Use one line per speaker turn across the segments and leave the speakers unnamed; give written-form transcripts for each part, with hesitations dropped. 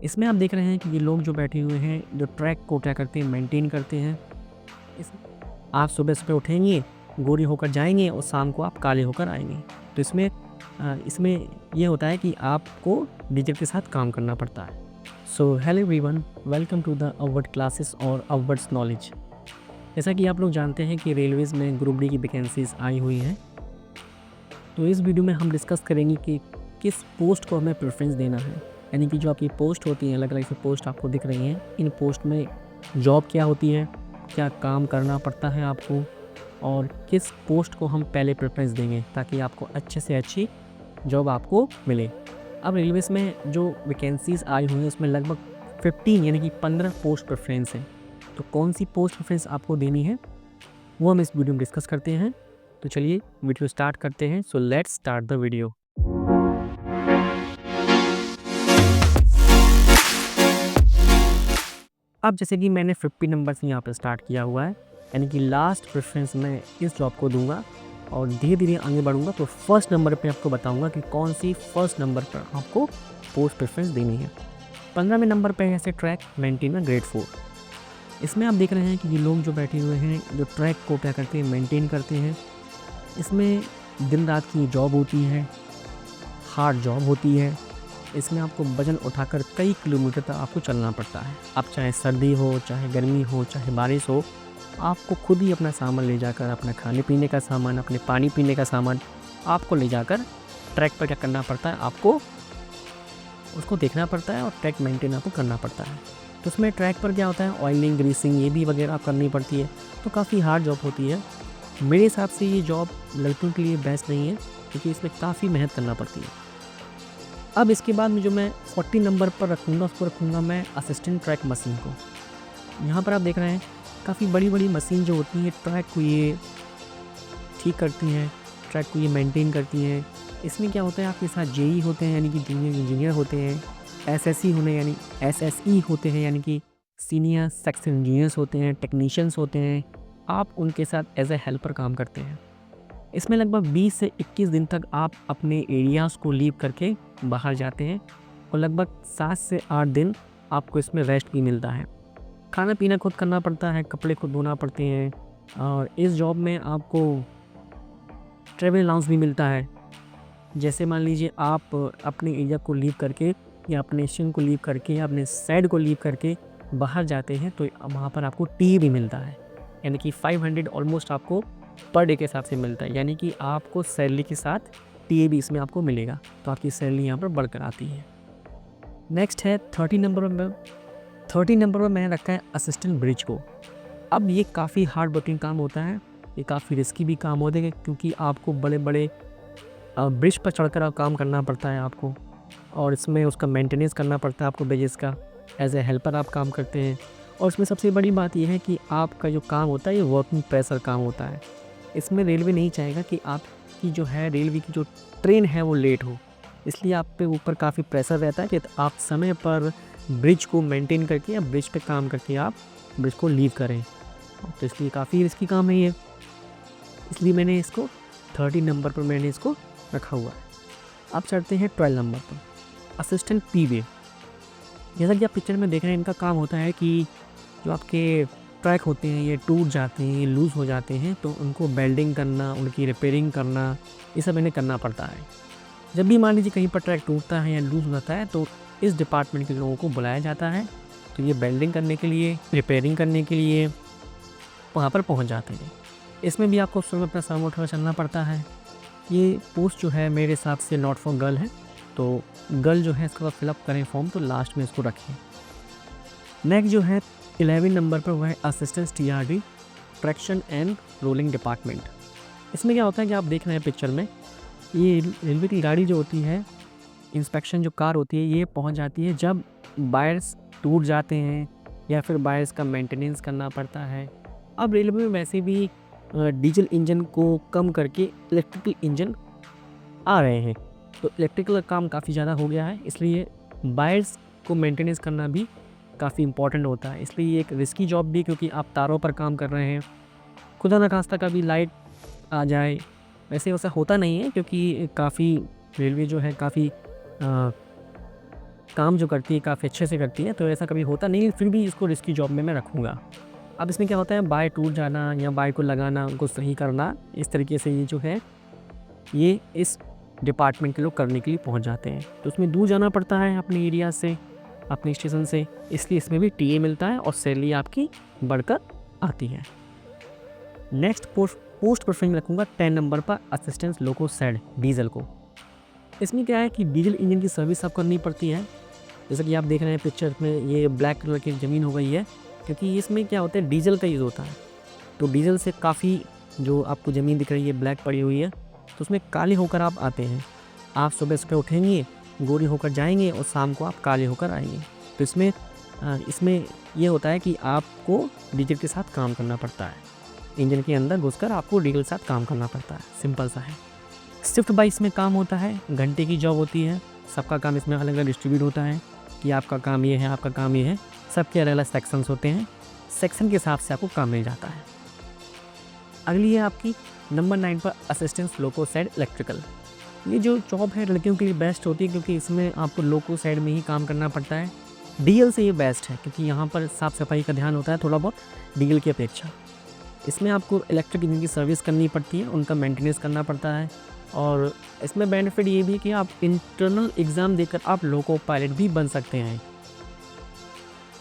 इसमें आप देख रहे हैं कि ये लोग जो बैठे हुए हैं, जो ट्रैक को क्या करते हैं, मेंटेन करते हैं। इस आप सुबह-सुबह उठेंगे, गोरे होकर जाएँगे और शाम को आप काले होकर आएँगे। तो इसमें ये होता है कि आपको नेचर के साथ काम करना पड़ता है। So hello everyone, welcome to the award classes और अवॉर्ड्स नॉलेज। जैसा कि आप लोग जानते हैं कि रेलवेज़ में ग्रुप डी की वैकेंसीज़ आई हुई हैं। तो इस वीडियो में हम डिस्कस करेंगे कि किस पोस्ट को हमें प्रेफ़रेंस देना है। यानी कि जो आपकी पोस्ट होती हैं, अलग-अलग सी पोस्ट आपको दिख रही हैं, इन पोस्ट में जॉब क्या होती है, क्या काम करना पड़ता है आपको और किस पोस्ट को हम पहले प्रेफ़रेंस देंगे ताकि आपको अच्छे से अच्छी जॉब आपको मिले। अब रेलवेज़ में जो वैकेंसीज़ आई हुई हैं उसमें लगभग 15 यानी कि 15 पोस्ट प्रेफ़रेंस हैं। तो कौन-सी पोस्ट प्रेफ़रेंस आपको देनी है, वो हम इस वीडियो में डिस्कस करते हैं। तो चलिए वीडियो स्टार्ट करते हैं। So let's start the video. अब जैसे कि मैंने 50 नंबर से यहाँ पे स्टार्ट किया हुआ है, यानी कि लास्ट प्रेफरेंस मैं इस जॉब को दूंगा और धीरे-धीरे आगे बढ़ूंगा। तो फर्स्ट नंबर पे आपको बताऊंगा कि कौन सी फर्स्ट नंबर पर आपको पोस्ट प्रेफरेंस देनी है। 15वें नंबर पे है ऐसे ट्रैक मेंटेनर ग्रेड 4। इसमें आप देख रहे हैं कि ये लोग जो बैठे हुए हैं, जो ट्रैक को क्या करते हैं, मेंटेन करते हैं। इसमें दिन रात की जॉब होती है, हार्ड जॉब होती है। इसमें आपको वज़न उठाकर कई किलोमीटर तक आपको चलना पड़ता है। अब चाहे सर्दी हो, चाहे गर्मी हो, चाहे बारिश हो, आपको खुद ही अपना सामान ले जाकर, अपना खाने-पीने का सामान, अपने पानी पीने का सामान आपको ले जाकर ट्रैक पर क्या करना पड़ता है, आपको उसको देखना पड़ता है और ट्रैक मेंटेन आपको करना पड़ता है। तो उसमें ट्रैक पर क्या होता है, ऑयलिंग, ग्रीसिंग ये भी वगैरह करनी पड़ती है। तो काफ़ी हार्ड जॉब होती है। मेरे हिसाब से ये जॉब लड़कों के लिए बेस्ट नहीं है क्योंकि इसमें काफ़ी मेहनत करना पड़ती है। अब इसके बाद में जो मैं 40 नंबर पर रखूँगा, उसको रखूँगा मैं असिस्टेंट ट्रैक मशीन को। यहाँ पर आप देख रहे हैं काफ़ी बड़ी-बड़ी मशीन जो होती है ट्रैक को ये ठीक करती हैं, ट्रैक को ये मेंटेन करती हैं। इसमें क्या होता है, आपके साथ जेई होते हैं यानी कि जूनियर इंजीनियर होते हैं, एसएसई होते हैं यानी कि सीनियर सेक्शन इंजीनियर्स होते हैं, टेक्नीशियंस होते हैं। आप उनके साथ एज ए हेल्पर काम करते हैं। इसमें लगभग 20 से 21 दिन तक आप अपने एरियाज़ को लीव करके बाहर जाते हैं और लगभग 7 से 8 दिन आपको इसमें रेस्ट भी मिलता है। खाना पीना खुद करना पड़ता है, कपड़े खुद धोना पड़ते हैं और इस जॉब में आपको ट्रैवल अलाउंस भी मिलता है। जैसे मान लीजिए आप अपने एरिया को लीव करके या अपने स्टेशन को लीव करके या अपने साइड को लीव करके बाहर जाते हैं तो वहाँ पर आपको टी भी मिलता है, यानी कि 500 ऑलमोस्ट आपको पर डे के हिसाब से मिलता है। यानी कि आपको सैलरी के साथ टी भी इसमें आपको मिलेगा, तो आपकी सैलरी यहाँ पर बढ़कर आती है। नेक्स्ट है 30 नंबर में। 30 नंबर पर मैंने रखा है असिस्टेंट ब्रिज को। अब ये काफ़ी हार्ड वर्किंग काम होता है, ये काफ़ी रिस्की भी काम होता है क्योंकि आपको बड़े-बड़े ब्रिज पर चढ़कर काम करना पड़ता है आपको और इसमें उसका मेंटेनेंस करना पड़ता है आपको ब्रिजेस का। एज ए हेल्पर आप काम करते हैं और इसमें सबसे बड़ी बात यह है कि आपका जो काम होता है ये वर्किंग प्रेशर काम होता है। इसमें रेलवे नहीं चाहेगा कि आपकी जो है रेलवे की जो ट्रेन है वो लेट हो, इसलिए आप पे ऊपर काफ़ी प्रेशर रहता है कि आप समय पर ब्रिज को मेंटेन करके या ब्रिज पे काम करके आप ब्रिज को लीव करें। तो इसलिए काफ़ी रिस्की काम है ये, इसलिए मैंने इसको 30 नंबर पर मैंने इसको रखा हुआ है। अब चढ़ते हैं 12 नंबर पर, असिस्टेंट पी-वे। जैसा कि आप पिक्चर में देख रहे हैं, इनका काम होता है कि जो आपके ट्रैक होते हैं ये टूट जाते हैं, ये लूज़ हो जाते हैं, तो उनको वेल्डिंग करना, उनकी रिपेयरिंग करना, ये सब इन्हें करना पड़ता है। जब भी मान लीजिए कहीं पर ट्रैक टूटता है या लूज़ हो जाता है तो इस डिपार्टमेंट के लोगों को बुलाया जाता है, तो ये वेल्डिंग करने के लिए, रिपेयरिंग करने के लिए वहाँ पर पहुँच जाते हैं। इसमें भी आपको स्वयं अपना सामान उठाकर चलना पड़ता है। ये पोस्ट जो है मेरे हिसाब से नॉट फॉर गर्ल है, तो गर्ल जो है इसका फिलअप करें फॉर्म तो लास्ट में इसको रखें। नेक्स्ट जो है 11 नंबर पर, वह है assistant TRD traction and rolling department. इसमें क्या होता है कि आप देख रहे हैं पिक्चर में, ये रेलवे की गाड़ी जो होती है, इंस्पेक्शन जो कार होती है, ये पहुंच जाती है जब वायर्स टूट जाते हैं या फिर वायर्स का मेंटेनेंस करना पड़ता है। अब रेलवे में वैसे भी डीजल इंजन को कम करके इलेक्ट्रिकल इंजन आ रहे हैं, तो इलेक्ट्रिकल काम काफ़ी ज़्यादा हो गया है, इसलिए वायर्स को मेंटेनेंस करना भी काफ़ी इंपॉर्टेंट होता है। इसलिए ये एक रिस्की जॉब भी, क्योंकि आप तारों पर काम कर रहे हैं, खुदा न खास्ता कभी लाइट आ जाए, वैसे वैसा होता नहीं है क्योंकि काफ़ी रेलवे जो है काफ़ी काम जो करती है काफ़ी अच्छे से करती है, तो ऐसा कभी होता नहीं, फिर भी इसको रिस्की जॉब में मैं रखूँगा। अब इसमें क्या होता है, बाय टूर जाना या बाय को लगाना, उनको सही करना, इस तरीके से ये जो है ये इस डिपार्टमेंट के लोग करने के लिए पहुंच जाते हैं। तो उसमें दूर जाना पड़ता है अपने एरिया से, अपने स्टेशन से, इसलिए इसमें भी टीए मिलता है और सैलरी आपकी बढ़कर आती है। नेक्स्ट पोस्ट प्रेफरिंग रखूँगा 10 नंबर पर असिस्टेंट लोको सेड डीजल को। इसमें क्या है कि डीजल इंजन की सर्विस आप करनी पड़ती है। जैसा कि आप देख रहे हैं पिक्चर में, ये ब्लैक कलर की ज़मीन हो गई है, क्योंकि इसमें क्या होता है, डीजल का यूज़ होता है। तो डीजल से काफ़ी जो आपको ज़मीन दिख रही है ब्लैक पड़ी हुई है, तो उसमें काले होकर आप आते हैं। आप सुबह सुबह उठेंगे, गोरे होकर जाएंगे और शाम को आप काले होकर आएंगे। तो इसमें ये होता है कि आपको डीजल के साथ काम करना पड़ता है, इंजन के अंदर घुसकर आपको डीजल के साथ काम करना पड़ता है, सिंपल सा है। शिफ्ट बाइस में काम होता है, घंटे की जॉब होती है, सबका काम इसमें अलग अलग डिस्ट्रीब्यूट होता है कि आपका काम ये है, आपका काम ये है, सबके अलग अलग सेक्शंस होते हैं, सेक्शन के हिसाब से आपको काम मिल जाता है। अगली है आपकी नंबर 9 पर असिस्टेंट लोको साइड इलेक्ट्रिकल। ये जो जॉब है लड़कियों के लिए बेस्ट होती है, क्योंकि इसमें आपको लोको साइड में ही काम करना पड़ता है। डीएल से ये बेस्ट है, क्योंकि यहाँ पर साफ़ सफाई का ध्यान होता है थोड़ा बहुत डीएल की अपेक्षा। इसमें आपको इलेक्ट्रिक इंजन की सर्विस करनी पड़ती है, उनका मेंटेनेंस करना पड़ता है, और इसमें बेनिफिट ये भी है कि आप इंटरनल एग्ज़ाम देकर आप लोको पायलट भी बन सकते हैं,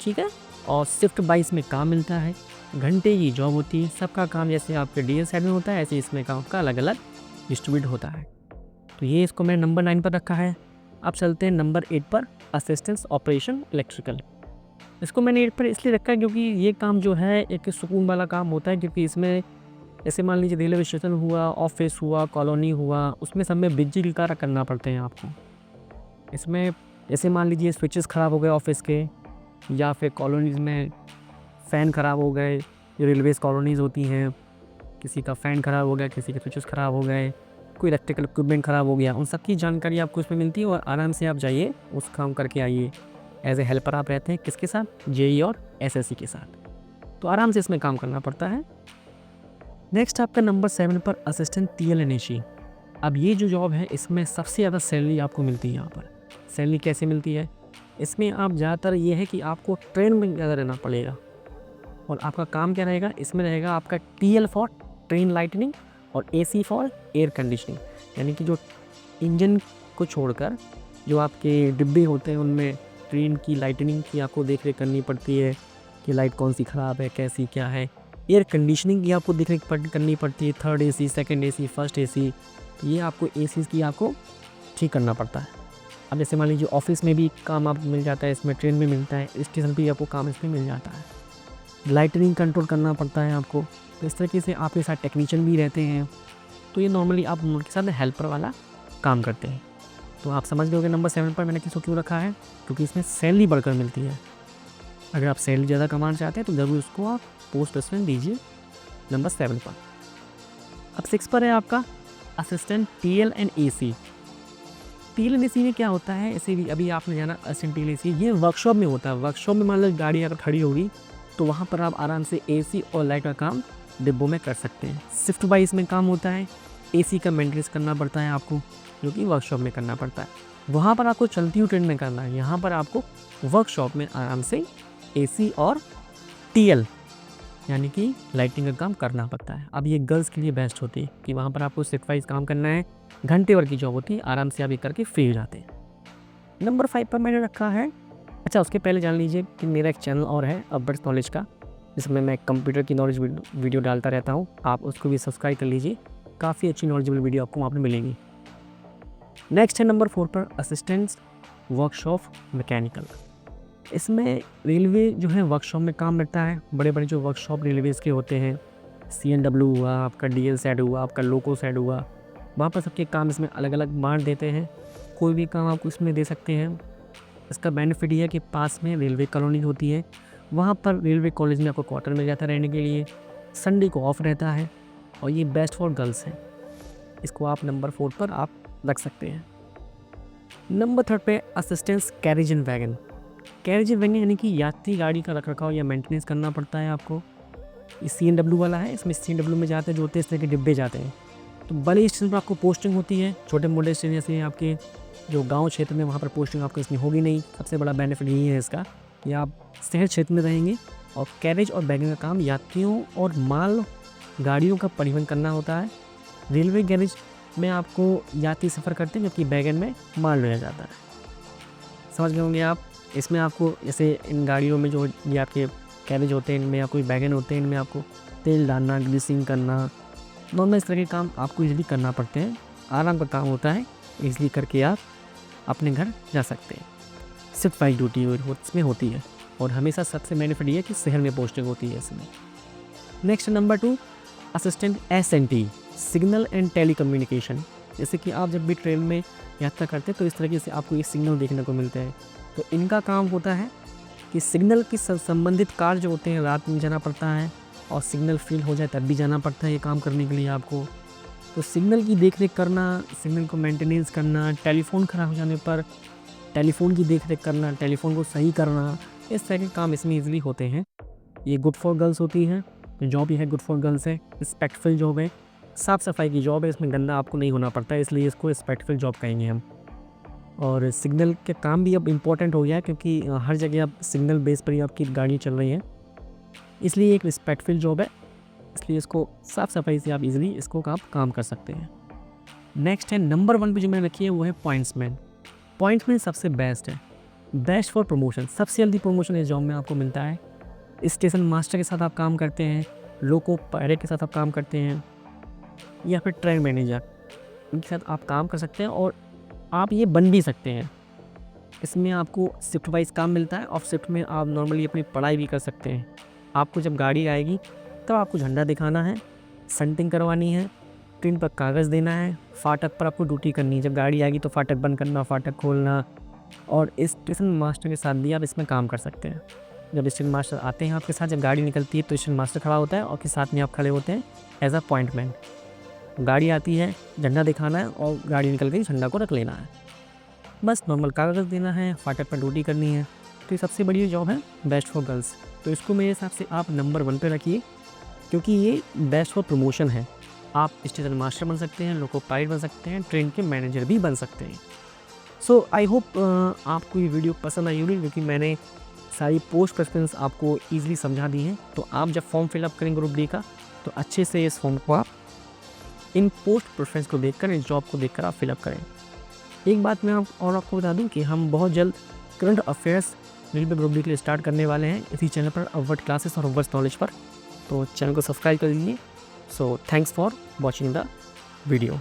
ठीक है। और शिफ्ट बाइस में काम मिलता है, घंटे की जॉब होती है, सबका काम जैसे आपके डीएल साइड में होता है ऐसे इसमें काम का अलग अलग डिस्ट्रीब्यूट होता है। तो ये इसको मैंने नंबर 9 पर रखा है। अब चलते हैं नंबर 8 पर असिस्टेंस ऑपरेशन इलेक्ट्रिकल। इसको मैंने 8 पर इसलिए रखा है क्योंकि ये काम जो है एक सुकून वाला काम होता है, क्योंकि इसमें जैसे मान लीजिए रेलवे स्टेशन हुआ, ऑफिस हुआ, कॉलोनी हुआ, उसमें सब में बिजली कार्य करना पड़ते हैं आपको। इसमें जैसे मान लीजिए स्विचेस ख़राब हो गए ऑफिस के, या फिर कॉलोनीज़ में फ़ैन ख़राब हो गए, जो रेलवेज़ कॉलोनीज़ होती हैं, किसी का फ़ैन ख़राब हो गया, किसी के स्विचेस ख़राब हो गए, कोई इलेक्ट्रिकल इक्विपमेंट ख़राब हो गया, उन सब की जानकारी आपको इसमें मिलती है और आराम से आप जाइए उस काम करके आइए। एज ए हेल्पर आप रहते हैं किसके साथ, जेई और एसएससी के साथ, तो आराम से इसमें काम करना पड़ता है। नेक्स्ट आपका नंबर 7 पर असिस्टेंट टीएल एंड एसी। अब ये जो जॉब है इसमें सबसे ज़्यादा सैलरी आपको मिलती है। यहाँ पर सैलरी कैसे मिलती है, इसमें आप ज़्यादातर ये है कि आपको ट्रेन में ज़्यादा रहना पड़ेगा, और आपका काम क्या रहेगा, इसमें रहेगा आपका टीएल फॉर ट्रेन लाइटनिंग और एसी फॉर एयर कंडीशनिंग। यानी कि जो इंजन को छोड़कर जो आपके डिब्बे होते हैं उनमें ट्रेन की लाइटनिंग की आपको देख रेख करनी पड़ती है कि लाइट कौन सी ख़राब है, कैसी क्या है। एयर कंडीशनिंग की आपको देख रेख करनी पड़ती है, third AC, second AC, first AC, तो ये आपको एसी की आपको ठीक करना पड़ता है। अब जैसे मान लीजिए ऑफिस में भी काम आपको मिल जाता है, इसमें ट्रेन में मिलता है, स्टेशन पर आपको काम इसमें मिल जाता है। लाइटनिंग कंट्रोल करना पड़ता है आपको, तो इस तरीके से आपके साथ टेक्नीशियन भी रहते हैं, तो ये नॉर्मली आप उनके साथ हेल्पर वाला काम करते हैं। तो आप समझ लोगे नंबर 7 पर मैंने किसको क्यों रखा है, क्योंकि इसमें सैलरी बढ़कर मिलती है। अगर आप सैलरी ज़्यादा कमाना चाहते हैं तो ज़रूर उसको आप पोस्ट प्रेफरेंस दीजिए नंबर 7 पर। अब 6 पर है आपका assistant TL and AC. TL and AC में क्या होता है, ऐसे भी अभी आपने जाना असिस्टेंट टीएल एसी, ये वर्कशॉप में होता है। वर्कशॉप में मान लो गाड़ी अगर खड़ी होगी तो वहाँ पर आप आराम से एसी और लाइट का काम डिब्बों में कर सकते हैं। शिफ्ट वाइज में काम होता है, एसी का मेंटेनेंस करना पड़ता है आपको, जो कि वर्कशॉप में करना पड़ता है। वहाँ पर आपको चलती हुई ट्रेन में करना है, यहाँ पर आपको वर्कशॉप में आराम से एसी और टीएल यानी कि लाइटिंग का काम करना पड़ता है। अब ये गर्ल्स के लिए बेस्ट होती है कि वहाँ पर आपको शिफ्ट वाइज काम करना है, घंटे भर की जॉब होती है, आराम से आप ये करके फ्री हो जाते हैं। नंबर 5 पर मैंने रखा है, अच्छा उसके पहले जान लीजिए कि मेरा एक चैनल और है अबर्स नॉलेज का, जिसमें मैं कंप्यूटर की नॉलेज वीडियो डालता रहता हूँ, आप उसको भी सब्सक्राइब कर लीजिए, काफ़ी अच्छी नॉलेजेबल वीडियो आपको वहाँ पर मिलेंगी। नेक्स्ट है नंबर 4 पर असिस्टेंट वर्कशॉप मैकेनिकल। इसमें रेलवे जो है वर्कशॉप में काम करता है, बड़े बड़े जो वर्कशॉप रेलवेज़ के होते हैं, CNW हुआ, आपका DL साइड हुआ, आपका लोको साइड हुआ, वहाँ पर सबके काम इसमें अलग अलग बांट देते हैं, कोई भी काम आपको इसमें दे सकते हैं। इसका बेनिफिट ये है कि पास में रेलवे कॉलोनी होती है, वहाँ पर रेलवे कॉलेज में आपको क्वार्टर मिल जाता है रहने के लिए, संडे को ऑफ रहता है, और ये बेस्ट फॉर गर्ल्स है। इसको आप नंबर 4 पर आप रख सकते हैं। नंबर 3 पे assistance carriage and wagon. Carriage and wagon यानी कि यात्री गाड़ी का रख रखाव या मेंटेनेंस करना पड़ता है आपको। ये CNW वाला है, इसमें CNW में जाते हैं जो होते हैं इस तरह के डिब्बे जाते हैं। तो बड़े स्टेशन पर आपको पोस्टिंग होती है, छोटे मोटे स्टेशन जैसे आपके जो गांव क्षेत्र में वहाँ पर पोस्टिंग आपको इसमें होगी नहीं। सबसे बड़ा बेनिफिट यही है इसका कि आप शहर क्षेत्र में रहेंगे और कैरेज और बैगन का काम यात्रियों और माल गाड़ियों का परिवहन करना होता है। रेलवे गैरेज में आपको यात्री सफ़र करते हैं, जबकि बैगन में माल रह जाता है। समझ गए होंगे आप। इसमें आपको जैसे इन गाड़ियों में जो ये आपके कैरेज होते हैं, इनमें आपको बैगन होते हैं, इनमें आपको तेल डालना, ग्रीसिंग करना, नॉर्मल इस तरह के काम आपको इजीली करना पड़ते हैं। आराम का काम होता है, इजीली करके आप अपने घर जा सकते हैं। शिफ्ट वाइज ड्यूटी इसमें होती है और हमेशा सबसे बेनिफिट ये है कि शहर में पोस्टिंग होती है इसमें। Next number 2, assistant SNT, signal and telecommunication. जैसे कि आप जब भी ट्रेन में यात्रा करते हैं तो इस तरीके से आपको ये सिग्नल देखने को मिलते हैं। तो इनका काम होता है कि सिग्नल के संबंधित कार्य जो होते हैं रात में जाना पड़ता है, और सिग्नल फेल हो जाए तब भी जाना पड़ता है ये काम करने के लिए आपको। तो सिग्नल की देखरेख करना, सिग्नल को मेंटेनेंस करना, टेलीफोन ख़राब हो जाने पर टेलीफोन की देखरेख करना, टेलीफोन को सही करना, इस तरह के काम इसमें ईजिली होते हैं। ये गुड फॉर गर्ल्स होती है, जॉब ये है गुड फॉर गर्ल्स है। रिस्पेक्टफुल जॉब है, साफ़ सफाई की जॉब है, इसमें गंदा आपको नहीं होना पड़ता है, इसलिए इसको रिस्पेक्टफुल जॉब कहेंगे हम। और सिग्नल के काम भी अब इम्पोर्टेंट हो गया है, क्योंकि हर जगह अब सिग्नल बेस पर ही आपकी गाड़ी चल रही है, इसलिए एक रिस्पेक्टफुल जॉब है, इसलिए इसको साफ़ सफाई से आप इजीली इसको आप काम कर सकते हैं। नेक्स्ट है नंबर 1 पे जो मैंने रखी है वो है पॉइंट्समैन। पॉइंट्समैन सबसे बेस्ट है, बेस्ट फॉर प्रमोशन। सबसे जल्दी प्रमोशन इस जॉब में आपको मिलता है। स्टेशन मास्टर के साथ आप काम करते हैं, लोको पायलट के साथ आप काम करते हैं, या फिर ट्रेन मैनेजर, इनके साथ आप काम कर सकते हैं और आप ये बन भी सकते हैं। इसमें आपको शिफ्ट वाइज काम मिलता है और शिफ्ट में आप नॉर्मली अपनी पढ़ाई भी कर सकते हैं। आपको जब गाड़ी आएगी तब आपको झंडा दिखाना है, संटिंग करवानी है, ट्रेन पर कागज़ देना है, फाटक पर आपको ड्यूटी करनी है। जब गाड़ी आएगी तो फाटक बंद करना, फाटक खोलना, और स्टेशन मास्टर के साथ भी आप इसमें काम कर सकते हैं। जब स्टेशन मास्टर आते हैं आपके साथ, जब गाड़ी निकलती है तो स्टेशन मास्टर खड़ा होता है और के साथ में आप खड़े होते हैं एज अ पॉइंटमैन। गाड़ी आती है, झंडा दिखाना है और गाड़ी निकल गई, झंडा को रख लेना है, बस नॉर्मल कागज़ देना है, फाटक पर ड्यूटी करनी है। तो ये सबसे बढ़िया जॉब है, बेस्ट फॉर गर्ल्स। तो इसको मेरे हिसाब से आप नंबर 1 पे रखिए, क्योंकि ये बेस्ट फॉर प्रमोशन है। आप स्टेशन मास्टर बन सकते हैं, लोको पायलट बन सकते हैं, ट्रेन के मैनेजर भी बन सकते हैं। सो आई होप आपको ये वीडियो पसंद आई होगी, क्योंकि मैंने सारी पोस्ट प्रेफरेंस आपको ईजिली समझा दी है। तो आप जब फॉर्म फिलअप करें ग्रुप डी का, तो अच्छे से इस फॉर्म को आप इन पोस्ट प्रेफरेंस को देखकर, इस जॉब को देखकर आप फिलअप करें। एक बात मैं आपको बता दूं कि हम बहुत जल्द current affairs railway group D के लिए स्टार्ट करने वाले हैं इसी चैनल पर, अवर्ड क्लासेस और अवर्ड नॉलेज पर। तो चैनल को सब्सक्राइब कर लीजिए। So thanks for watching the video.